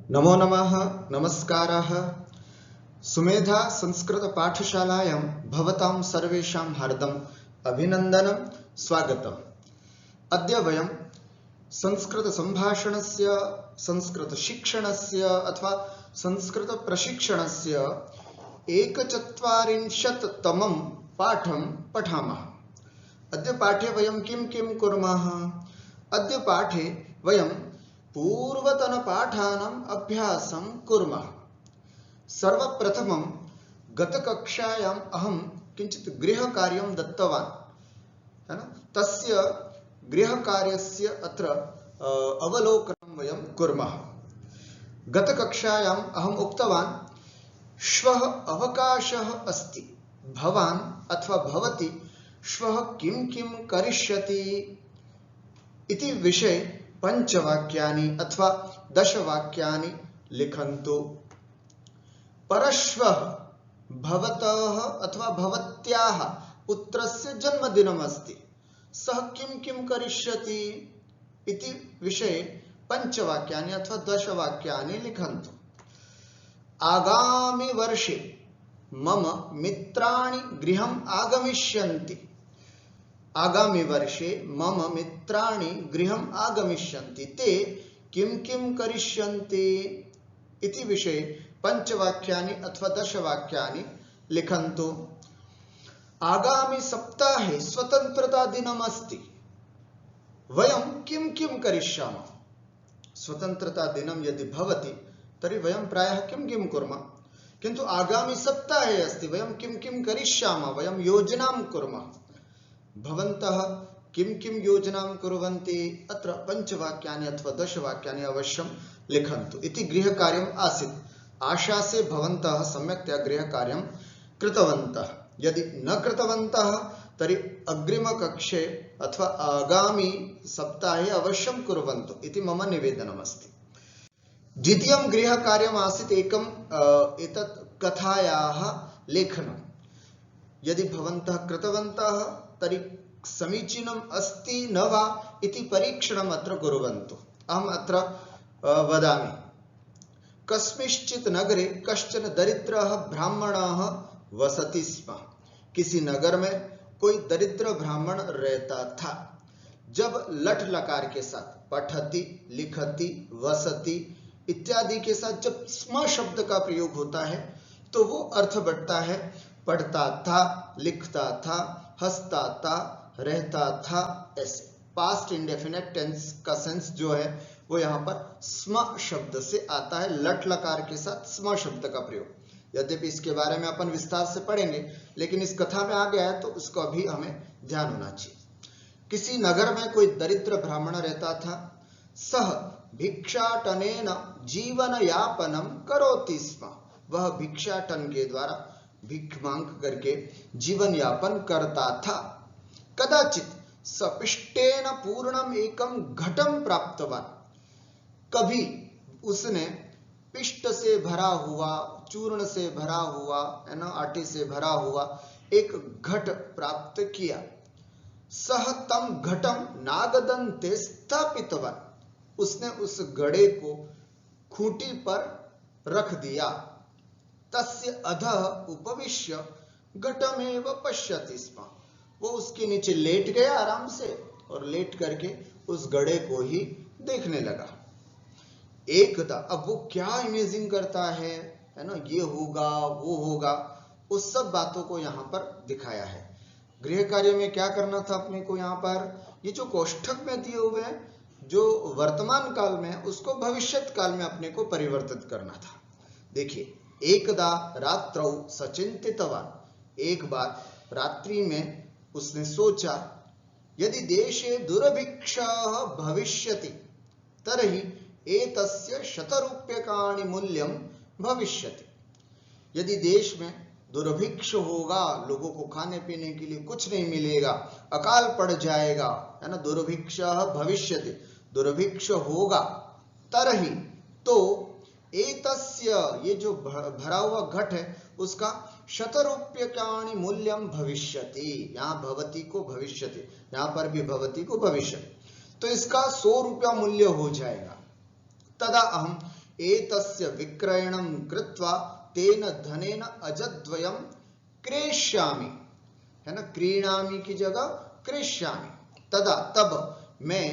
नमो नमः नमस्कारः। सुमेधा संस्कृत पाठशालायां भवतां सर्वेषां हार्दम् अभिनन्दनं स्वागतम्। अद्य वयं संस्कृत संभाषणस्य, संस्कृत शिक्षणस्य अथवा संस्कृत प्रशिक्षणस्य 41तमं पाठं पठामः। अद्य पाठे वयं किं कुर्मः? अद्य पाठे वयं पूर्वतनपाठानाम् अभ्यासं कुर्मः। सर्वप्रथमं गतकक्षायाम् अहं किञ्चित् गृहकार्यं दत्तवान्, है न? तस्य गृहकार्यस्य अत्र अवलोकनं वयं कुर्मः। गतकक्षायाम् अहम् उक्तवान्, श्वः अवकाशः अस्ति, भवान् अथवा भवती श्वः किं करिष्यति इति विषये 5 वाक्यानि अथवा 10 वाक्यानि लिखन्तु। परश्वः भवतः अथवा भवत्याः पुत्रस्य जन्मदिनम् अस्ति, सः किं करिष्यति इति विषये 5 वाक्यानि अथवा 10 वाक्यानि लिखन्तु। आगामि वर्षे मम मित्राणि गृहम् आगमिष्यन्ति। आगामि वर्षे मम मित्राणि गृहम् आगमिष्यन्ति, ते किं करिष्यन्ति इति विषये 5 वाक्यानि अथवा 10 वाक्यानि लिखन्तु। आगामि सप्ताहे स्वतन्त्रता दिनम् अस्ति, वयं किं करिष्यामः? स्वतन्त्रता दिनं यदि भवति तर्हि वयं प्रायः किं कुर्मः, किन्तु आगामि सप्ताहे अस्ति, वयं किं करिष्यामः, वयं योजनां कुर्मः। भवन्तः किं योजनां कुर्वन्ति? अत्र 5 वाक्यानि अथवा 10 वाक्यानि अवश्यं लिखन्तु इति गृहकार्यम् आसीत्। आशासे भवन्तः सम्यक्तया गृहकार्यं कृतवन्तः। यदि न कृतवन्तः तर्हि अग्रिमकक्षे अथवा आगामि सप्ताहे अवश्यं कुर्वन्तु इति मम निवेदनमस्ति। द्वितीयं गृहकार्यम् आसीत् एतत् कथायाः लेखनं। यदि भवन्तः कृतवन्तः तर्हि समीचीनम् अस्ति न वा इति परीक्षणम् अत्र कुर्वन्तु। अहम् अत्र वदामि, कस्मिंश्चित् नगरे कश्चन दरिद्रः ब्राह्मणः वसति स्म। किसी नगर में कोई दरिद्र ब्राह्मण रहता था। जब लट लकार के साथ पठति, लिखति, वसति इत्यादि के साथ जब स्म शब्द का प्रयोग होता है तो वो अर्थ बढ़ता है पढ़ता था, लिखता था, हंसता था, रहता था, ऐसे। पास्ट इंडेफिनिट टेंस का सेंस जो है वो यहाँ पर स्म शब्द से आता है, लट लकार के साथ स्म शब्द का प्रयोग। यद्यपि इसके बारे में अपन विस्तार से पढ़ेंगे, लेकिन इस कथा में आ गया है तो उसको अभी हमें ध्यान होना चाहिए। किसी नगर में कोई दरिद्र ब्राह्मण रहता था। सह भिक्षाटनेन जीवन यापनम करोति स्म। वह भिक्षाटन के द्वारा भीख मांग करके जीवन यापन करता था। कदाचित सपिष्टेन पूर्णम एकम घटम प्राप्तवान। कभी उसने पिष्ट से भरा हुआ, चूर्ण से भरा हुआ, है ना, आटे से भरा हुआ एक घट प्राप्त किया। सह तम घटम नागदंते स्थापितवान। उसने उस घड़े को खूंटी पर रख दिया। तस्य अधः उपविश्य घटमेव पश्यति स्म। वो उसके नीचे लेट गया आराम से और लेट करके उस घड़े को ही देखने लगा। एकदा, अब वो क्या इमेजिन करता है ना, ये होगा वो होगा, उस सब बातों को यहाँ पर दिखाया है। गृह कार्य में क्या करना था अपने को? यहाँ पर ये जो कोष्ठक में दिए हुए हैं, जो वर्तमान काल में है उसको भविष्यत काल में अपने को परिवर्तित करना था। देखिए, एकदा रात्रौ सचिंतितवान। एक बार रात्रि में उसने सोचा, यदि देशे दुर्भिक्षः भविष्यति तर्हि एतस्य शतरूप्यकाणि मूल्यं भविष्यति। यदि देश में दुर्भिक्ष होगा, लोगों को खाने पीने के लिए कुछ नहीं मिलेगा, अकाल पड़ जाएगा, है ना, दुर्भिक्षः भविष्यति, दुर्भिक्ष होगा, तरहि तो एतस्य, ये जो भरा हुआ घट है उसका शतरूप्यकाणि मूल्यम भविष्यति। यहाँ भवती को भविष्यति, यहाँ पर भी भवती को भविष्य, तो इसका 100 रुपया मूल्य हो जाएगा। तदा अहम एतस्य विक्रयणं कृत्वा तेन धनेन अजद्वयं क्रेष्यामि, है ना, क्रीणामि की जगह क्रेष्यामि। तदा तब मैं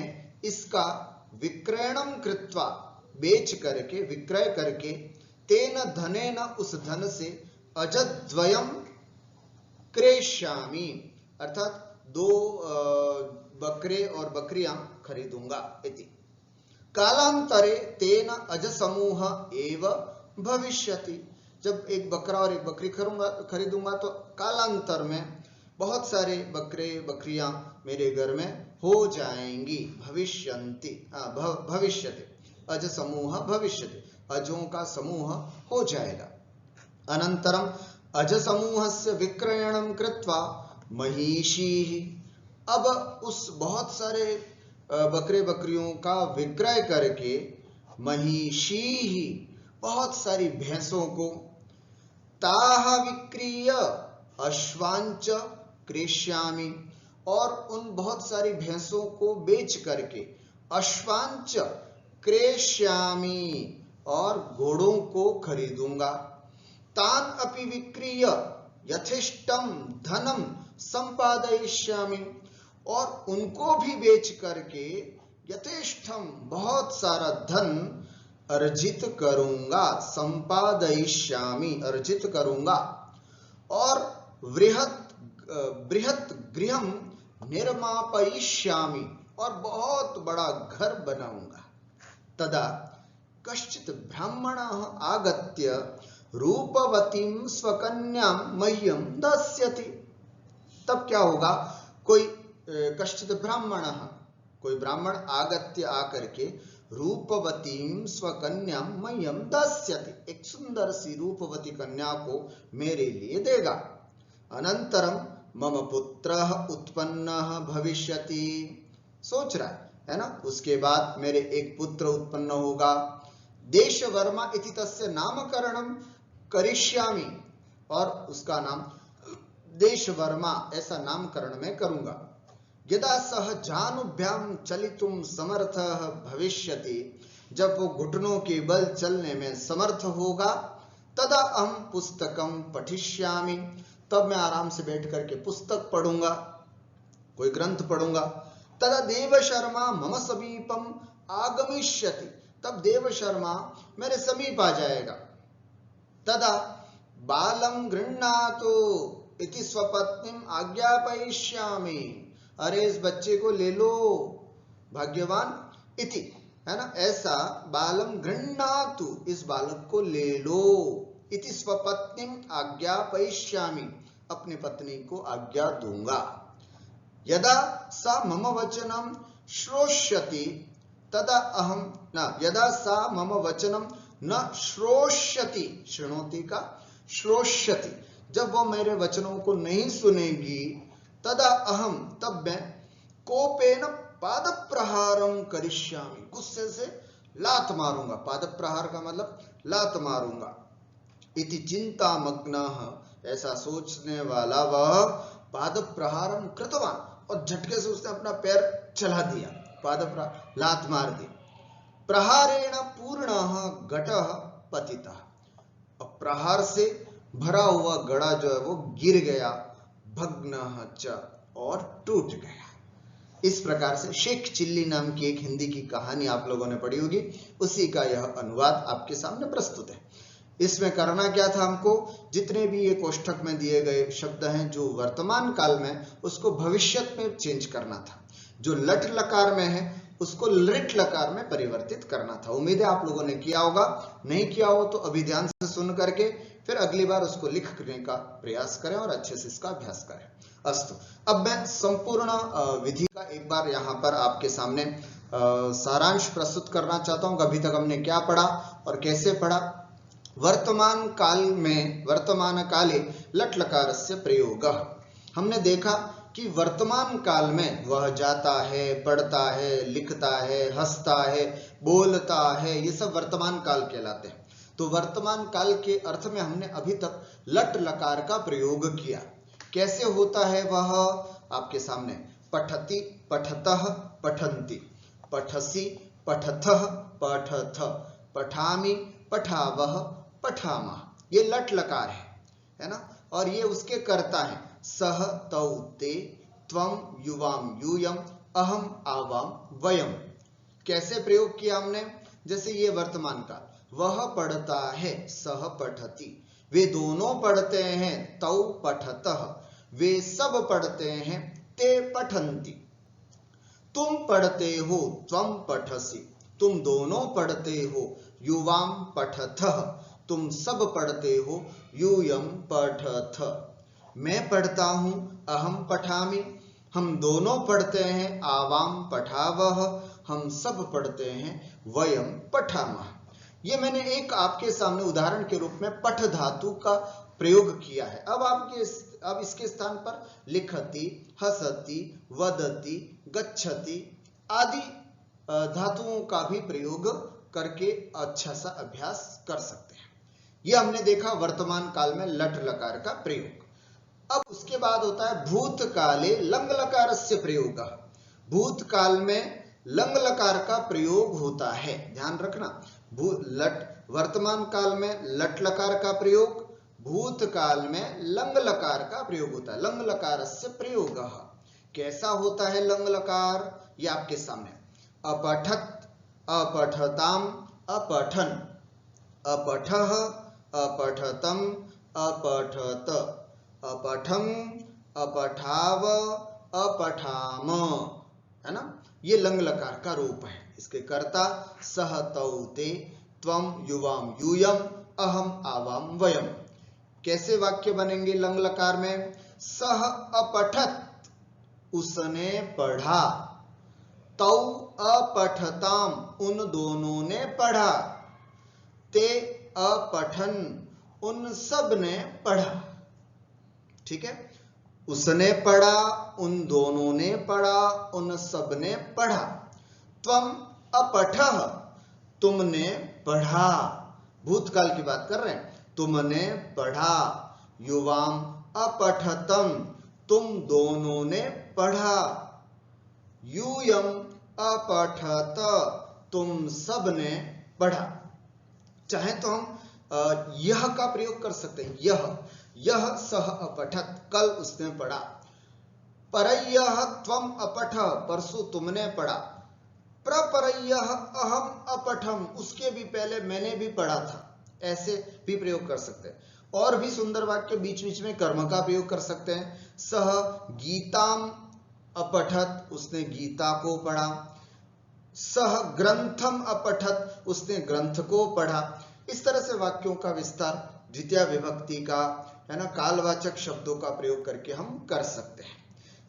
इसका विक्रयणं कृत्वा बेच करके, विक्रय करके, तेन धनेन उस धन से अजद्वयं क्रेष्यामि अर्थात 2 बकरे और बकरियां खरीदूंगा इति। कालांतरे तेन अज समूह एव भविष्यति, जब एक बकरा और एक बकरी खरीदूंगा तो कालांतर में बहुत सारे बकरे बकरियां मेरे घर में हो जाएंगी। भविष्यन्ति भविष्यति, अज समूह भविष्यति, अजों का समूह हो जाएगा। अनंतरम अज समूहस्य विक्रयणं कृत्वा महिषी, अब उस बहुत सारे बकरे बकरियों का विक्रय करके महिषी, बहुत सारी भैंसों को, ताः विक्रीय अश्वांच क्रेष्यामि, और उन बहुत सारी भैंसों को बेच करके अश्वांच क्रेष्यामि, और घोड़ों को खरीदूंगा। तान अपि विक्रीय यथेष्टम धनम संपादयिष्यामि, और उनको भी बेच करके यथेष्टम बहुत सारा धन अर्जित करूंगा। संपादयिष्यामि अर्जित करूंगा। और बृहत् गृहं निर्मापयिष्यामि, और बहुत बड़ा घर बनाऊंगा। तदा कश्चित् ब्राह्मणः आगत्य रूपवतीं स्वकन्यां मह्यं दास्यति। तब क्या होगा, कोई कश्चित् ब्राह्मणः, कोई ब्राह्मण आगत्य आकर के रूपवतीं स्वकन्यां मह्यं दास्यति, एक सुंदर सी रूपवती कन्या को मेरे लिए देगा। अनंतरम मम पुत्रः उत्पन्नः भविष्यति, सोच रहा है ना, उसके बाद मेरे एक पुत्र उत्पन्न होगा। देशवर्मा इति तस्य नामकरणं करिष्यामि, और उसका नाम देशवर्मा ऐसा नामकरण मैं करूंगा। यदा सह जानुभ्याम चलितुम समर्थः भविष्यति, जब वो घुटनों के बल चलने में समर्थ होगा, तदा अहम पुस्तकम पठिष्यामि, तब मैं आराम से बैठ करके पुस्तक पढ़ूंगा, कोई ग्रंथ पढ़ूंगा। तदा देवशर्मा मम समीपम आगमिष्यति, तब देवशर्मा मेरे समीप आ जाएगा। तदा बालम गृह्णातु इति स्वपत्नीम आज्ञापयिष्यामि, अरे इस बच्चे को ले लो भाग्यवान इति, है ना, ऐसा बालम गृह्णातु, इस बालक को ले लो, इति स्वपत्नीम आज्ञापयिष्यामि, अपनी पत्नी को आज्ञा दूंगा। यदा सा मम वचनम श्रोष्यति तदा अहम न, यदा सा मम वचनम न श्रोष्यति, शृणोति का श्रोष्यति, जब वो मेरे वचनों को नहीं सुनेगी, तदा अहम, तब मैं कोपेन पाद प्रहारम करिष्यामि, गुस्से से लात मारूंगा। पाद प्रहार का मतलब लात मारूंगा। इति चिंता मग्नः, ऐसा सोचने वाला वह पाद प्रहारम कृतवान, और झटके से उसने अपना पैर चला दिया, पाद प्रहार लात मार दी। प्रहारेण पूर्णः घटः पतितः, प्रहार से भरा हुआ घड़ा जो है वो गिर गया। भग्नः च, और टूट गया। इस प्रकार से शेख चिल्ली नाम की एक हिंदी की कहानी आप लोगों ने पढ़ी होगी, उसी का यह अनुवाद आपके सामने प्रस्तुत है। इसमें करना क्या था, हमको जितने भी ये कोष्ठक में दिए गए शब्द हैं जो वर्तमान काल में, उसको भविष्यत में चेंज करना था। जो लट लकार में है उसको लृट लकार में परिवर्तित करना था। उम्मीद है आप लोगों ने किया होगा, नहीं किया हो तो अभी ध्यान से सुन करके फिर अगली बार उसको लिखने का प्रयास करें और अच्छे से इसका अभ्यास करें। अस्तु, अब मैं संपूर्ण विधि का एक बार यहाँ पर आपके सामने सारांश प्रस्तुत करना चाहता हूँ। अभी तक हमने क्या पढ़ा और कैसे पढ़ा। वर्तमान काल में, वर्तमान काले लट लकारस्य प्रयोगः, हमने देखा कि वर्तमान काल में वह जाता है, पढ़ता है, लिखता है, हंसता है, बोलता है, ये सब वर्तमान काल कहलाते हैं। तो वर्तमान काल के अर्थ में हमने अभी तक लट लकार का प्रयोग किया। कैसे होता है वह आपके सामने, पठति, पठतः, पठन्ति, पठसि, पठथः, पठथ, पठामि, पठावह, पठामः। ये लट लकार है ना, और ये उसके कर्ता है। सह, तौ, ते, त्वम, युवाम, यूयम, अहम, आवाम, वयम। कैसे प्रयोग किया हमने? जैसे ये वर्तमान काल, वह पढ़ता है, सह पठति, वे दोनों पढ़ते हैं, तौ पठतः, वे सब पढ़ते हैं, ते पठन्ति। तुम पढ़ते हो, त्वम पठसि, तुम दोनों पढ़ते हो, युवाम पठथः, तुम सब पढ़ते हो, यूयम पठथ। मैं पढ़ता हूं, अहम पठामि, हम दोनों पढ़ते हैं, आवाम पठावह, हम सब पढ़ते हैं, वयम पठामः। ये मैंने एक आपके सामने उदाहरण के रूप में पठ धातु का प्रयोग किया है। अब इसके स्थान पर लिखति, हसति, वदति, गच्छति आदि धातुओं का भी प्रयोग करके अच्छा सा अभ्यास कर सकते हैं। यह हमने देखा वर्तमान काल में लट लकार का प्रयोग। अब उसके बाद होता है भूतकाले लंग लकारस्य प्रयोगः। भूतकाल में लंग लकार का प्रयोग होता है, ध्यान रखना। वर्तमान काल में लट लकार का प्रयोग, भूतकाल में लंग लकार का प्रयोग होता है। लंग लकारस्य प्रयोगः। कैसा होता है लंग लकार? ये आपके सामने, अपठत, अपठताम, अपठन, अपठः, अपठतम, अपठत, अपठम, अपठाव, अपठाम, है ना। ये लंग लकार का रूप है। इसके कर्ता सह, तौ, ते, त्वम, युवाम, यूयम, अहम, आवाम, वयम। कैसे वाक्य बनेंगे लंग लकार में? सह अपठत, उसने पढ़ा, तौ अपठताम, उन दोनों ने पढ़ा, ते अपठन, उन सब ने पढ़ा। ठीक है, उसने पढ़ा, उन दोनों ने पढ़ा, उन सब ने पढ़ा। त्वम अपठः, तुमने पढ़ा, भूतकाल की बात कर रहे हैं, तुमने पढ़ा। युवाम अपठतम, तुम दोनों ने पढ़ा। यूयम अपठत, तुम सब ने पढ़ा। चाहे तो हम यह का प्रयोग कर सकते हैं, यह सह अपठत, कल उसने पढ़ा। परय्यः त्वम अपठ, परसों तुमने पढ़ा। प्रपरय्यः अहम अपठम, उसके भी पहले मैंने भी पढ़ा था। ऐसे भी प्रयोग कर सकते हैं। और भी सुंदर वाक्य बीच बीच में कर्म का प्रयोग कर सकते हैं। सह गीताम अपठत, उसने गीता को पढ़ा। सह ग्रंथम अपठत, उसने ग्रंथ को पढ़ा। इस तरह से वाक्यों का विस्तार द्वितीय विभक्ति का, है ना, कालवाचक शब्दों का प्रयोग करके हम कर सकते हैं।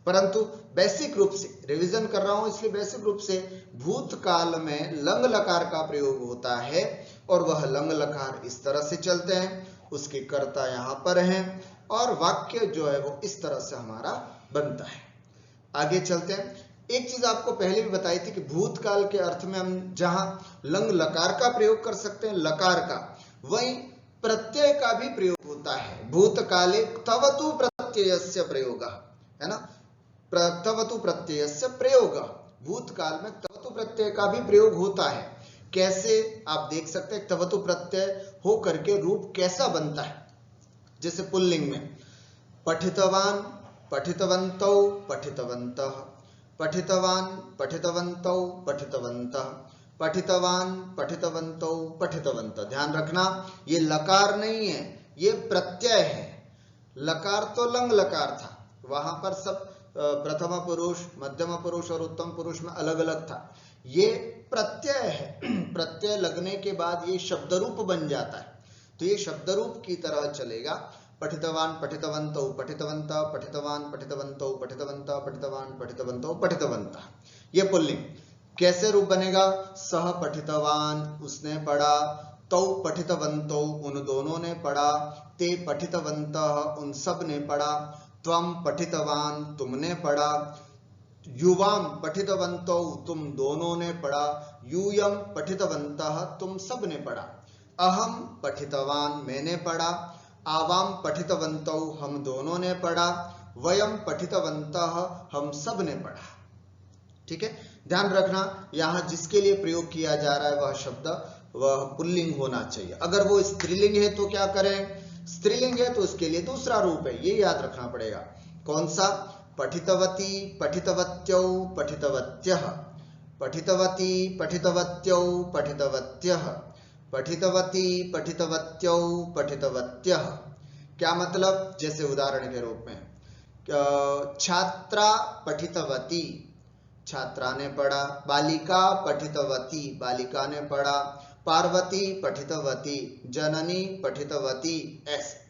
परंतु बेसिक रूप से रिवीजन कर रहा हूं, इसलिए बेसिक रूप से भूतकाल में लंग लकार का प्रयोग होता है, और वह लंग लकार इस तरह से चलते हैं, उसके कर्ता यहां पर हैं, और वाक्य जो है वो इस तरह से हमारा बनता है। आगे चलते हैं। एक चीज आपको पहले भी बताई थी कि भूतकाल के अर्थ में हम जहां लंग लकार का प्रयोग कर सकते हैं, लकार का, वहीं प्रत्यय का भी प्रयोग होता है। भूतकाले तवतु प्रत्ययस्य प्रयोगः, है ना, तवतु प्रत्ययस्य प्रयोगः। भूतकाल में तवतु प्रत्यय का भी प्रयोग होता है। कैसे आप देख सकते हैं, तवतु प्रत्यय हो करके रूप कैसा बनता है। जैसे पुल्लिंग में पठितवान, पठितवन्तौ, पठितवन्तः, पठितवान, पठितवन्तौ, पठितवन्तः, पठितवान, पठितवन्तौ, पठितवन्तः। ध्यान रखना, ये लकार नहीं है, ये प्रत्यय है। लकार तो लंग लकार था, वहां पर सब प्रथम पुरुष, मध्यम पुरुष और उत्तम पुरुष में अलग अलग था। ये प्रत्यय है, प्रत्यय लगने के बाद ये शब्द रूप बन जाता है, तो ये शब्द रूप की तरह चलेगा। पठितवान, पठितवन्तौ, पठितवन्तः, पठितवान, पठितवन्तौ, पठितवन्तः, पठितवान, पठितवन्तौ, पठितवन्तः। ये पुल्लिंग। कैसे रूप बनेगा? सह पठितवान, उसने पढ़ा। तौ पठितवन्तौ, उन दोनों ने पढ़ा। ते पठितवन्तः, उन सब ने पढ़ा। त्वम पठितवान, तुमने पढ़ा। युवाम पठितवन्तौ, तुम दोनों ने पढ़ा। यूयम पठितवन्तः, तुम सब ने पढ़ा। अहम पठितवान, मैंने पढ़ा। आवाम पठितवन्तौ, हम दोनों ने पढ़ा। वयम पठितवन्तः, हम सब ने पढ़ा। ठीक है, ध्यान रखना, यहां जिसके लिए प्रयोग किया जा रहा है वह शब्द वह पुल्लिंग होना चाहिए। अगर वो स्त्रीलिंग है तो क्या करें, स्त्रीलिंग है तो उसके लिए दूसरा रूप है, ये याद रखना पड़ेगा। कौन सा, पठितवती पठितवत्यौ पठितवत्यः, पठितवती पठितवत्यौ पठितवत्यः, पठितवती पठितवत्यौ पठितवत्यः। क्या मतलब, जैसे उदाहरण के रूप में छात्रा पठितवती, छात्रा ने पढ़ा, बालिका पठितवती, बालिका ने पढ़ा, पार्वती पठितवती, जननी पठितवती, ऐसे।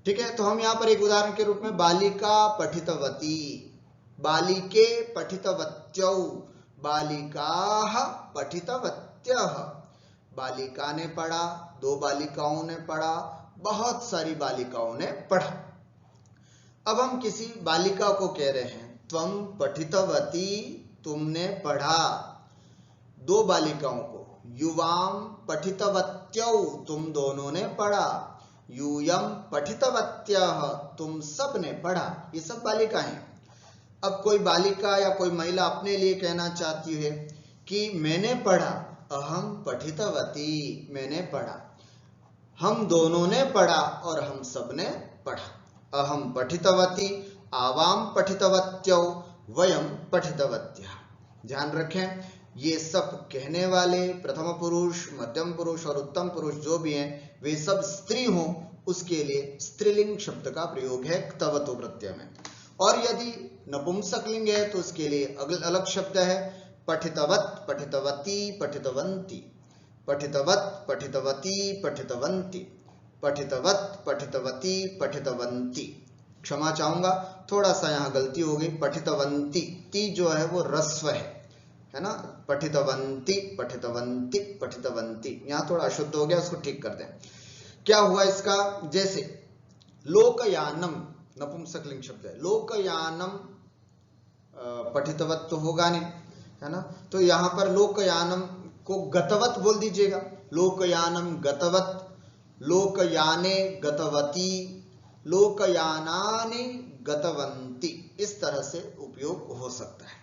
ठीक है, तो हम यहाँ पर एक उदाहरण के रूप में बालिका पठितवती, बालिके पठितवत्यौ, बालिकाः पठितवत्यः, बालिका ने पढ़ा, दो बालिकाओं ने पढ़ा, बहुत सारी बालिकाओं ने पढ़ा। अब हम किसी बालिका को कह रहे हैं त्वं पठितवती, तुमने पढ़ा, दो बालिकाओं को, युवां पठितवत्यौ, तुम दोनों ने पढ़ा, यूयं पठितवत्यः, तुम सब ने पढ़ा, ये सब बालिकाएं। अब कोई बालिका या कोई महिला अपने लिए कहना चाहती है कि मैंने पढ़ा, अहम पठितवती, मैंने पढ़ा, हम दोनों ने पढ़ा और हम सब ने पढ़ा। अहम पठितवती, आवाम पठितवत्यौ, वयम पठितवत्यः। ध्यान रखें, ये सब कहने वाले प्रथम पुरुष, मध्यम पुरुष और उत्तम पुरुष जो भी हैं, वे सब स्त्री हों उसके लिए स्त्रीलिंग शब्द का प्रयोग है क्तवतो प्रत्यय में। और यदि नपुंसकलिंग है तो उसके लिए अलग शब्द है, पठितवत पठितवती पठितवंती, पठितवत पठितवती पठितवंती, पठितवत पठितवती पठितवंती। क्षमा चाहूंगा, थोड़ा सा यहाँ गलती हो गई, पठितवंती, ती जो है वो रस्व है ना, पठितवंती पठितवंती पठितवंती, यहाँ थोड़ा अशुद्ध हो गया, उसको ठीक कर दें। क्या हुआ इसका, जैसे लोकयानम नपुंसकलिंग शब्द है, लोकयानम पठितवत तो होगा नहीं, है ना, तो यहाँ पर लोकयानम को गतवत बोल दीजिएगा, लोकयानम गतवत, लोकयाने गतवती, लोकयानानि गतवंती, इस तरह से उपयोग हो सकता है।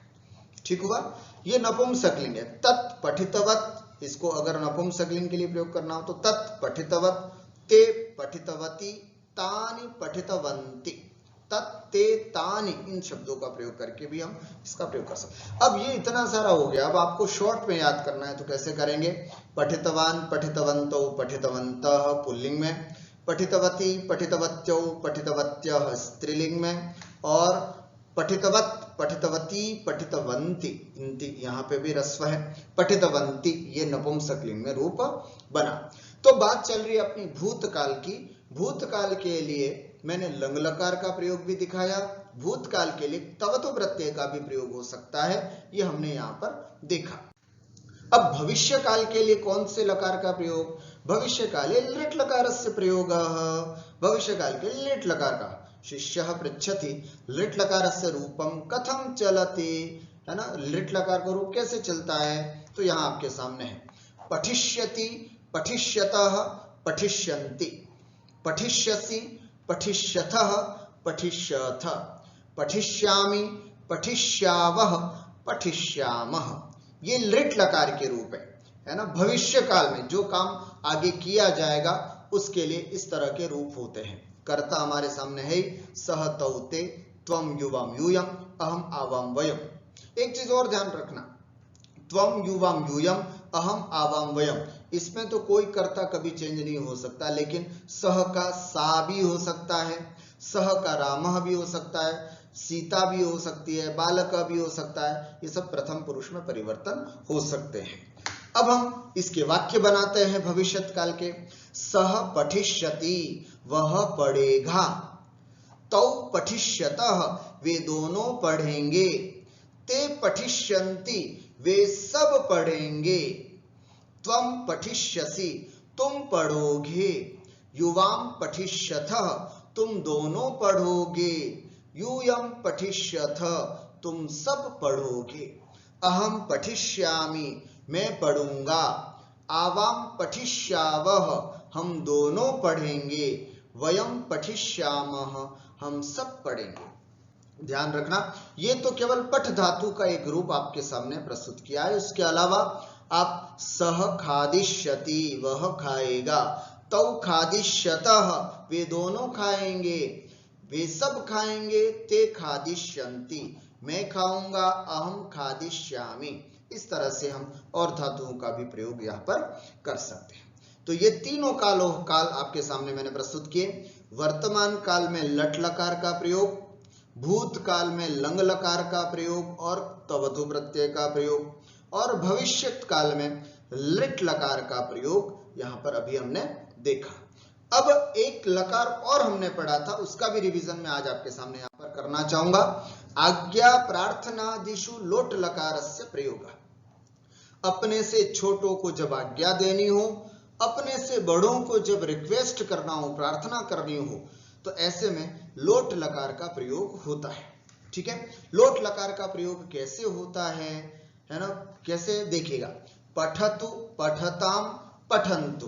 ठीक हुआ, ये नपुंसकलिंग है। तत् पठितवत, इसको अगर नपुंसकलिंग के लिए प्रयोग करना हो तो तत् पठितवत, ते पठितवती, तानि पठितवंती, तत् ते तानि, इन शब्दों का प्रयोग करके भी हम इसका प्रयोग कर सकते हैं। अब ये इतना सारा हो गया, अब आपको शॉर्ट में याद करना है तो कैसे करेंगे, पठितवान पठितवन्तौ पठितवन्तः पुल्लिंग में, पठितवती पठितवत्यौ पठितवत्यः स्त्रीलिंग में, और पठितवत पठितवती पठितवंती, यहाँ पे भी रस्व है, पठितवंती, ये नपुंसकलिंग में रूप बना। तो बात चल रही है अपनी भूतकाल की। भूतकाल के लिए मैंने लंग लकार का प्रयोग भी दिखाया, भूतकाल के लिए तवतो प्रत्यय का भी प्रयोग हो सकता है, ये हमने यहाँ पर देखा। अब भविष्य काल के लिए कौन से लकार का प्रयोग, भविष्य काले लिट लकारस्य प्रयोगः, भविष्य काल के लिट लकार का, शिष्यः पृच्छति लिट लकारस्य रूपम कथम चलति, है ना, लिट लकार का रूप कैसे चलता है, तो यहाँ आपके सामने है, पठिष्यति पठिष्यतः पठिष्यन्ति, पठिष्यसि पठिष्यथः पठिष्यथ, पठिष्यामि पठिष्यावः पठिष्यामः, ये लिट लकार के रूप है ना। भविष्य काल में जो काम आगे किया जाएगा उसके लिए इस तरह के रूप होते हैं। कर्ता हमारे सामने है, सह तौ ते, त्वं युवां यूयं, अहम आवां वयम। एक चीज और ध्यान रखना, त्वं युवां यूयं, अहम आवां वयम, इसमें तो कोई कर्ता कभी चेंज नहीं हो सकता, लेकिन सह का सा भी हो सकता है, सह का रामः भी हो सकता है, सीता भी हो सकती है, बालक भी हो सकता है, ये सब प्रथम पुरुष में परिवर्तन हो सकते हैं। अब हम इसके वाक्य बनाते हैं भविष्यत काल के, सह पठिष्यति, वह पढ़ेगा, तौ पठिष्यतः, वे दोनों पढ़ेंगे, ते पठिष्यन्ति, वे सब पढ़ेंगे, त्वं पठिष्यसि, तुम पढ़ोगे, युवां पठिष्यथः, तुम दोनों पढ़ोगे, यूयं पठिष्यथ, तुम सब पढ़ोगे, अहम पठिष्यामि, मैं पढ़ूंगा, आवां पठिष्यावः, हम दोनों पढ़ेंगे, वयं पठिष्यामः, हम सब पढ़ेंगे। ध्यान रखना, ये तो केवल पठ धातु का एक रूप आपके सामने प्रस्तुत किया है, उसके अलावा आप सह खादिष्यति वह खाएगा, तौ खादिष्यतः वे दोनों खाएंगे, वे सब खाएंगे, ते खादिष्यन्ति मैं खाऊंगा, अहम खादिष्यामि। इस तरह से हम और धातुओं का भी प्रयोग यहाँ पर कर सकते हैं। तो ये तीनों कालों काल आपके सामने मैंने प्रस्तुत किए। वर्तमान काल में लट लकार का प्रयोग, भूतकाल में लंग लकार का प्रयोग और तवधु प्रत्यय का प्रयोग, और भविष्यत काल में लिट लकार का प्रयोग यहाँ पर अभी हमने देखा। अब एक लकार और हमने पढ़ा था, उसका भी रिवीजन मैं आज आपके सामने यहाँ पर करना चाहूंगा। आज्ञा प्रार्थनादिषु लोट लकारस्य प्रयोग। अपने से छोटों को जब आज्ञा देनी हो, अपने से बड़ों को जब रिक्वेस्ट करना हो, प्रार्थना करनी हो, तो ऐसे में लोट लकार का प्रयोग होता है। ठीक है, लोट लकार का प्रयोग कैसे होता है ना, कैसे देखिएगा। पठतु पठताम पठन्तु,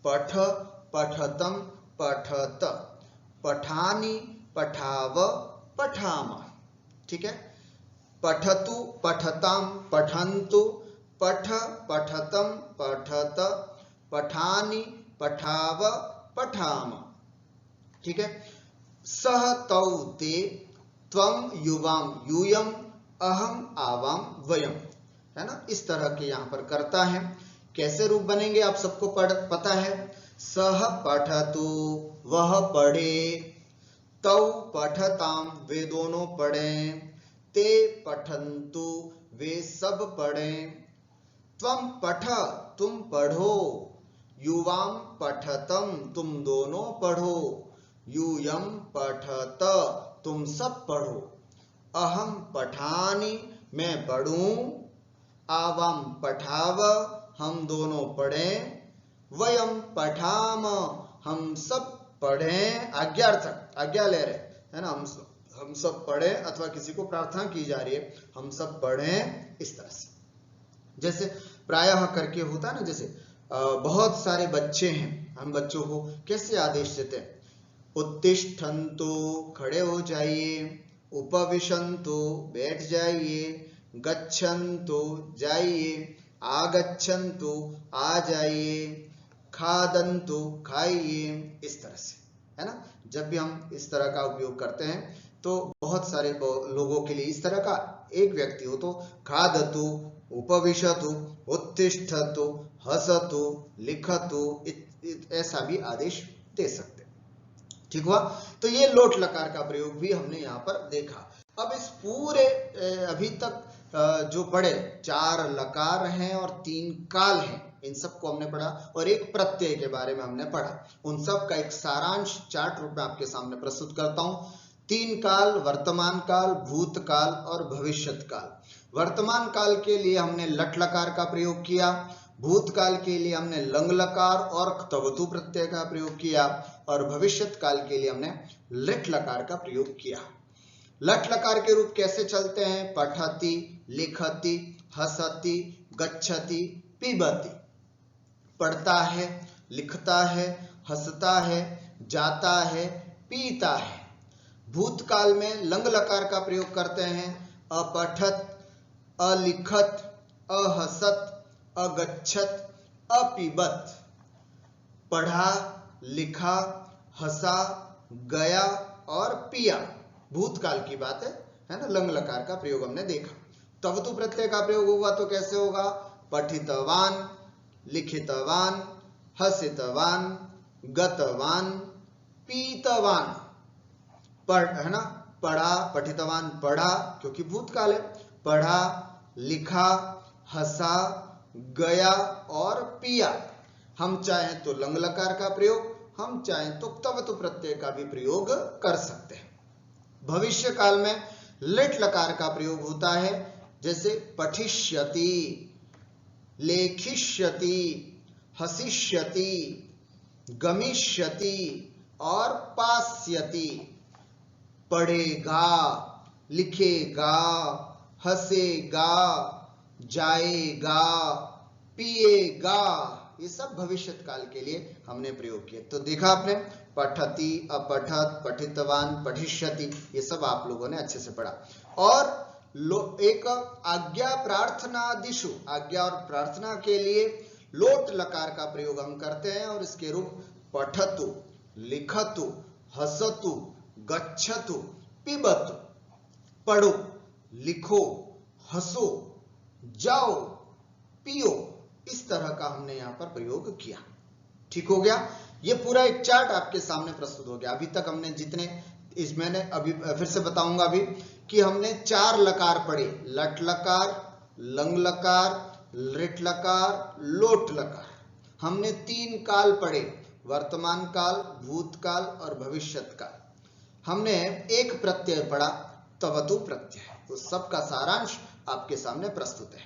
पठ पठतम पठत, पठानि पठाव पठाम। ठीक है, पठतु पठताम पठन्तु, पठ पठतम पठत, पठानि पठाव पठाम। ठीक है, सह तौ ते त्वम युवाम यूयम अहम आवाम वयम, है ना। इस तरह के यहाँ पर करता है। कैसे रूप बनेंगे आप सबको पता है। सह पठतु वह पढ़े, तौ पठताम वे दोनों पढ़ें, ते पठन्तु वे सब पढ़ें, त्वम पठ तुम पढ़ो, युवाम पठतम तुम दोनों पढ़ो, यूयम पठत तुम सब पढ़ो, अहम पठानि मैं पढ़ूं, आवाम पठाव हम दोनों पढ़ें, वयम पठाम हम सब पढ़ें। आज्ञार्थक, आज्ञा ले रहे है ना, हम सब पढ़ें, अथवा किसी को प्रार्थना की जा रही है, हम सब पढ़ें। इस तरह से जैसे प्रायः करके होता है ना, जैसे बहुत सारे बच्चे हैं, हम बच्चों को कैसे आदेश देते हैं। उत्तिष्ठन्तु खड़े हो जाइए, उपविशन्तु बैठ जाइए, गच्छन्तु जाइए, आगच्छन्तु आ जाइए, खादन्तु खाइए। इस तरह से, है ना। जब भी हम इस तरह का उपयोग करते हैं तो बहुत सारे लोगों के लिए इस तरह का एक व्यक्ति हो तो खादतु, उपविशतु, उत्तिष्ठतु, हसतु, लिखतु, ऐसा भी आदेश दे सकते। ठीक हुआ। तो ये लोट लकार का प्रयोग भी हमने यहाँ पर देखा। अब इस पूरे अभी तक जो पढ़े 4 लकार हैं और 3 काल हैं, इन सबको हमने पढ़ा, और एक प्रत्यय के बारे में हमने पढ़ा। उन सब का एक सारांश चार्ट रूप में आपके सामने प्रस्तुत करता हूं। 3 काल, वर्तमान काल, भूतकाल और भविष्यत काल। वर्तमान काल के लिए हमने लट लकार का प्रयोग किया, भूतकाल के लिए हमने लंग लकार और तवतु प्रत्यय का प्रयोग किया, और भविष्यत काल के लिए हमने लिट लकार का प्रयोग किया। लट लकार के रूप कैसे चलते हैं। पठति, लिखति, हसति, गच्छति, पिबति। पढ़ता है, लिखता है, हंसता है, जाता है, पीता है। भूतकाल में लंग लकार का प्रयोग करते हैं। अपठत, अलिखत, अहसत, अगच्छत, अपिबत। पढ़ा, लिखा, हंसा, गया और पिया, भूतकाल की बात है ना। लंग लकार का प्रयोग हमने देखा। तवतु प्रत्यय का प्रयोग होगा तो कैसे होगा। पठितवान, लिखितवान, हसितवान, गतवान, पीतवान। पढ़, है ना, पढ़ा, पठितवान पढ़ा क्योंकि भूतकाल है, पढ़ा, लिखा, हंसा, गया और पिया। हम चाहें तो लंग लकार का प्रयोग, हम चाहें तो तवतु प्रत्यय का भी प्रयोग कर सकते हैं। भविष्य काल में लिट लकार का प्रयोग होता है, जैसे पठिष्यति, लेखिष्यति, हसिष्यति, गमिष्यति और पास्यति। पढ़ेगा, लिखेगा, हंसेगा, जाएगा, पिएगा, ये सब भविष्यत काल के लिए हमने प्रयोग किए। तो देखा आपने, पठति, अपठत, पठितवान, पठिष्यति, ये सब आप लोगों ने अच्छे से पढ़ा। और एक आज्ञा प्रार्थनादिषु, आज्ञा और प्रार्थना के लिए लोट लकार का प्रयोग हम करते हैं और इसके रूप पठतु, लिखतु, हसतु, गच्छतु, पिबतु, पढ़ो, लिखो, हंसो, जाओ, पियो, इस तरह का हमने यहां पर प्रयोग किया। ठीक हो गया। ये पूरा एक चार्ट आपके सामने प्रस्तुत हो गया। अभी तक हमने जितने मैंने अभी फिर से बताऊंगा अभी कि हमने 4 लकार पढ़े, लट लकार, लंग लकार, लिट लकार, लोट लकार। हमने 3 काल पढ़े, वर्तमान काल, भूतकाल और भविष्यत काल। हमने एक प्रत्यय पढ़ा, तवतु प्रत्यय। तो सबका सारांश आपके सामने प्रस्तुत है।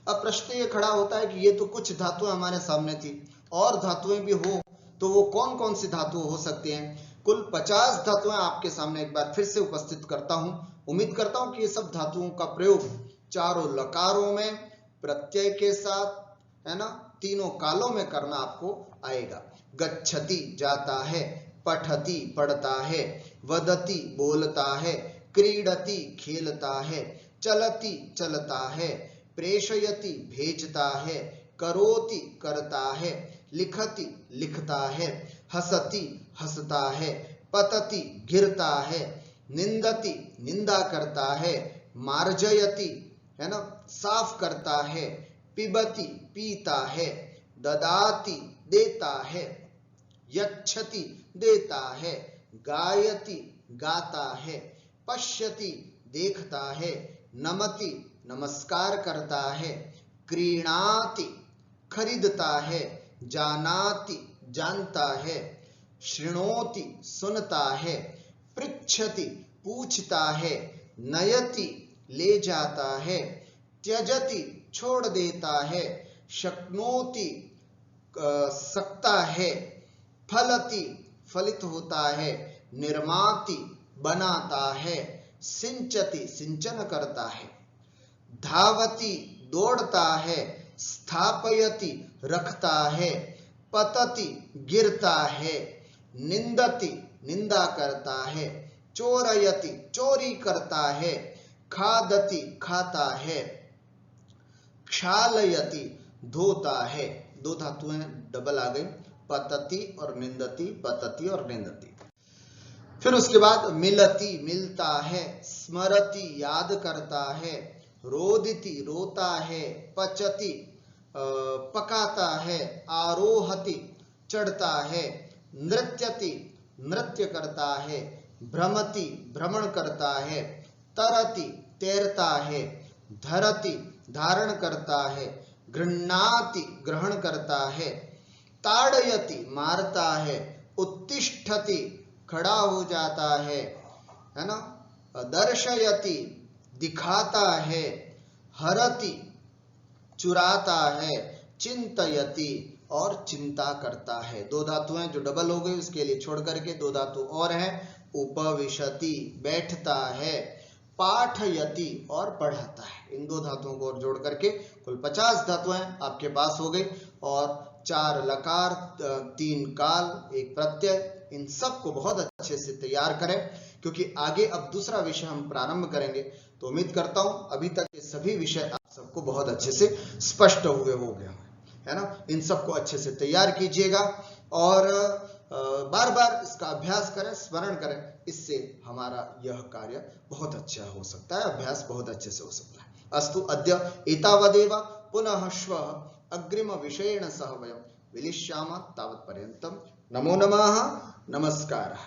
अब प्रश्न ये खड़ा होता है कि ये तो कुछ धातुएं हमारे सामने थी, और धातुएं भी हो तो वो कौन कौन सी धातु हो सकती हैं। कुल 50 धातुएं आपके सामने एक बार फिर से उपस्थित करता हूं। उम्मीद करता हूं कि ये सब धातुओं का प्रयोग चारों लकारों में प्रत्यय के साथ, है ना, तीनों कालों में करना आपको आएगा। गच्छति जाता है, पठति पढ़ता है, वदति बोलता है, क्रीडति खेलता है, चलति चलता है, प्रेषयति भेजता है, करोति करता है, लिखति लिखता है, हसति हंसता है, पतति गिरता है, निंदति निंदा करता है, मार्जयति, है ना, साफ करता है, पिबति पीता है, ददाति देता है, यच्छति देता है, गायति गाता है, पश्यति देखता है, नमति नमस्कार करता है, क्रीणाति खरीदता है, जानाति जानता है, शृणोति सुनता है, पृच्छति पूछता है, नयति ले जाता है, त्यजति छोड़ देता है, शक्नोति सकता है, फलति फलित होता है, निर्माति बनाता है, सिंचति सिंचन करता है, धावति दौड़ता है, स्थापयति रखता है, पतति गिरता है, निंदति निंदा करता है, चोरयति चोरी करता है, खादति खाता है, क्षालयति धोता है। 2 धातुएं डबल आ गई, पतति और निंदति, पतति और निंदति। फिर उसके बाद मिलति मिलता है, स्मरति याद करता है, रोदिति रोता है, पचति पकाता है, आरोहति चढ़ता है, नृत्यति नृत्य करता है, भ्रमति भ्रमण करता है, तरति तैरता है, धरति धारण करता है, गृह्णाति ग्रहण करता है, ताड़यति मारता है, उत्तिष्ठति खड़ा हो जाता है ना, दर्शयति दिखाता है, हरति चुराता है, चिंतयति और चिंता करता है। 2 धातुएं जो डबल हो गई उसके लिए छोड़ करके 2 धातु और हैं, उपविशति बैठता है, पाठयति और पढ़ाता है। इन 2 धातुओं को और जोड़ करके कुल 50 धातुएं आपके पास हो गई, और 4 लकार, 3 काल, 1 प्रत्यय। इन सब को बहुत अच्छे से तैयार करें, क्योंकि आगे अब दूसरा विषय हम प्रारंभ करेंगे। तो उम्मीद करता हूं अभी तक ये सभी विषय आप सबको बहुत अच्छे से स्पष्ट हुए हो गए, है ना। इन सबको अच्छे से तैयार कीजिएगा और बार बार इसका अभ्यास करें, स्मरण करें। इससे हमारा यह कार्य बहुत अच्छा हो सकता है, अभ्यास बहुत अच्छे से हो सकता है। अस्तु अद्य एतावदेव, पुनः श्वः अग्रिम विषयेण सह वयं मिलिष्यामः। तावत्पर्यन्तं नमो नमः, नमस्कारः।